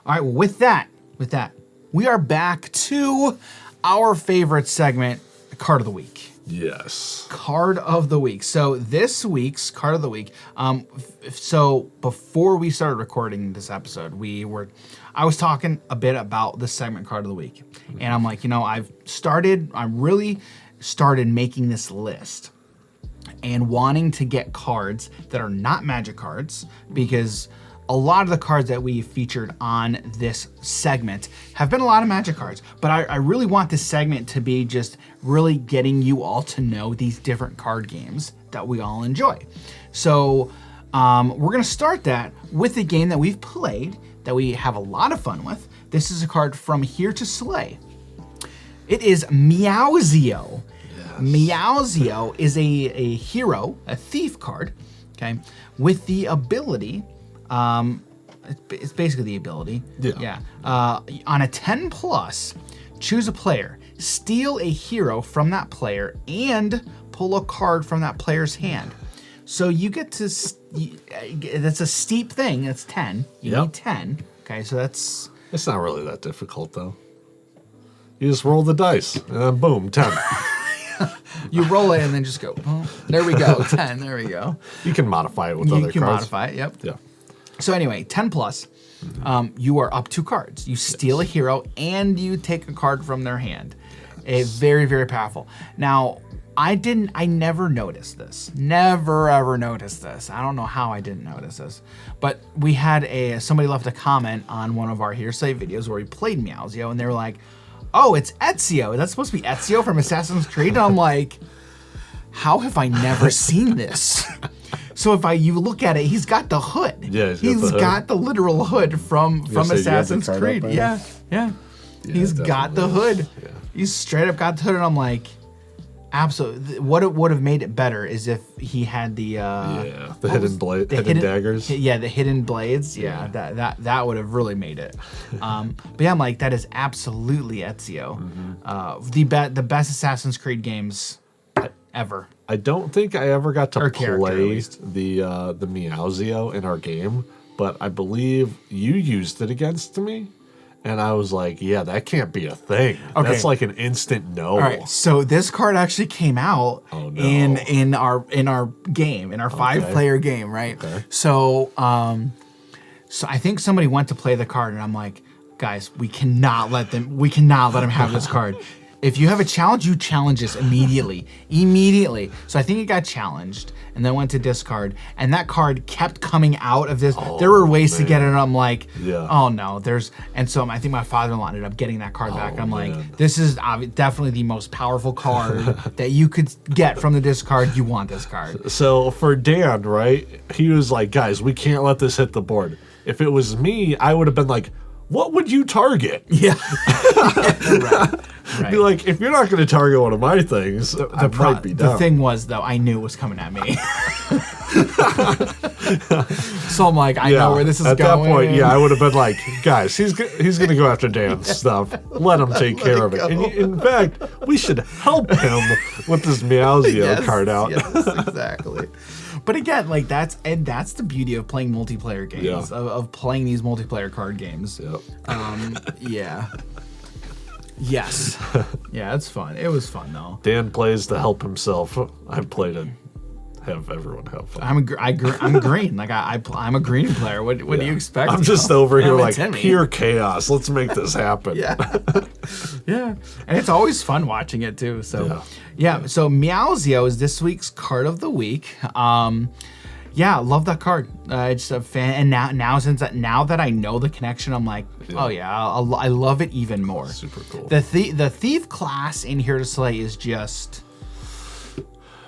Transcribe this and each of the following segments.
All right, well, with that, we are back to our favorite segment, Card of the Week. Yes. Card of the Week. So this week's Card of the Week, so before we started recording this episode, I was talking a bit about the segment Card of the Week. And I'm like, I really started making this list and wanting to get cards that are not Magic cards, because a lot of the cards that we featured on this segment have been a lot of Magic cards, but I really want this segment to be just really getting you all to know these different card games that we all enjoy. So we're gonna start that with a game that we've played that we have a lot of fun with. This is a card from Here to Slay. It is Meowzio. Yes. Meowzio is a hero, a thief card, okay, with the ability. It's basically the ability. Yeah. On a 10+, choose a player, steal a hero from that player, and pull a card from that player's hand. So you get to. That's a steep thing. That's 10. You need 10. Okay, so that's. It's not really that difficult though. You just roll the dice, and then boom, 10. You roll it and then just go. Oh, there we go. 10. There we go. You can modify it with other cards. You can modify it. Yep. Yeah. So anyway, 10+, you are up 2 cards. You steal a hero and you take a card from their hand. Very, very powerful. Now, I never noticed this. Never ever noticed this. I don't know how I didn't notice this. But we had somebody left a comment on one of our Hearsay videos where we played Meowzio, and they were like, oh, it's Ezio. That's supposed to be Ezio from Assassin's Creed? And I'm like, how have I never seen this? So you look at it, he's got the hood. Yeah, he's got the literal hood from Assassin's Creed. Yeah. He's got the hood. Yeah. He's straight up got the hood, and I'm like, absolutely. What it would have made it better is if he had the hidden daggers. Yeah, the hidden blades. Yeah. That would have really made it. But yeah, I'm like, that is absolutely Ezio. Mm-hmm. The best Assassin's Creed games ever. I don't think I ever got to play the Meowzio in our game, but I believe you used it against me, and I was like, yeah, that can't be a thing. Okay. That's like an instant no. All right, so this card actually came out in our game, in our 5-player game, right? Okay. So I think somebody went to play the card, and I'm like, guys, we cannot let him have this card. If you have a challenge, you challenge this immediately. So I think it got challenged and then went to discard, and that card kept coming out of this. There were ways to get it, and I'm like, oh no, and so I think my father-in-law ended up getting that card back. And I'm like, this is definitely the most powerful card that you could get from the discard. You want this card. So for Dan, right, he was like, guys, we can't let this hit the board. If it was me, I would have been like, what would you target? Yeah. Right. Be like, if you're not going to target one of my things, I might be down. The thing was, though, I knew it was coming at me. So I'm like, I know where this is going. At that point, I would have been like, guys, he's going to go after Dan's stuff. Let him take care of it. And in fact, we should help him with this Meowzio card out. Yes, exactly. But again, like that's the beauty of playing multiplayer games, of playing these multiplayer card games. Yep. Yeah. Yes. Yeah, it's fun. It was fun though. Dan plays to help himself. I play to have everyone have fun. I'm green. Like I'm a green player. What do you expect? I'm just over here like pure chaos. Let's make this happen. Yeah. And it's always fun watching it too. So So Meowzio is this week's card of the week. Yeah, love that card. It's a fan, and now that I know the connection, I'm like, oh yeah, I love it even more. Super cool. The thief class in Here to Slay is just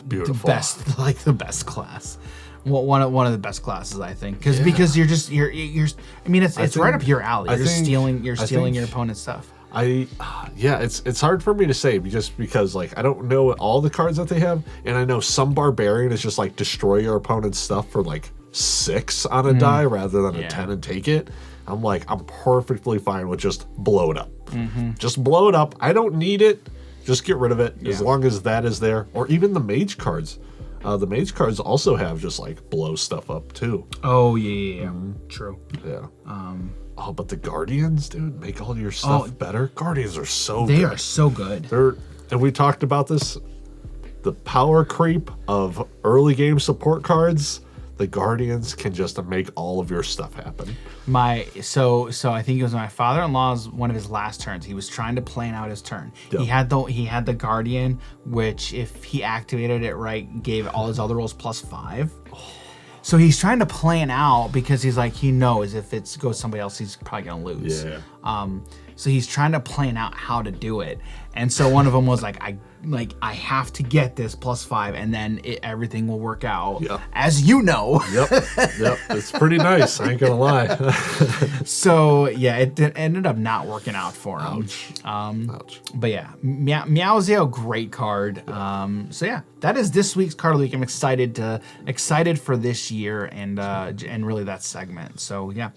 beautiful. The best class. One of the best classes, I think, because you're. I mean, it's right up your alley. You're stealing your opponent's stuff. It's hard for me to say because like I don't know all the cards that they have, and I know some barbarian is just like destroy your opponent's stuff for like 6 on a die rather than a 10 and take it. I'm like, I'm perfectly fine with just blow it up. Mm-hmm. Just blow it up. I don't need it. Just get rid of it as long as that is there. Or even the mage cards. The mage cards also have just like blow stuff up too. Oh yeah. True. Yeah. Oh, but the Guardians, dude, make all your stuff better. Guardians are so good. They are so good. And we talked about this, the power creep of early game support cards. The Guardians can just make all of your stuff happen. So I think it was my father-in-law's one of his last turns. He was trying to plan out his turn. Yep. He had the Guardian, which if he activated it right, gave all his other rolls +5. So he's trying to plan out because he's like, he knows if it goes somebody else, he's probably gonna lose. Yeah. So he's trying to plan out how to do it. And so one of them was like, I have to get this +5, and then everything will work out. Yep. As you know. Yep. It's pretty nice. I ain't gonna lie. So yeah, it ended up not working out for him. Ouch. But yeah, Meowzio, great card. So yeah, that is this week's card of the week. I'm excited for this year and really that segment. So yeah.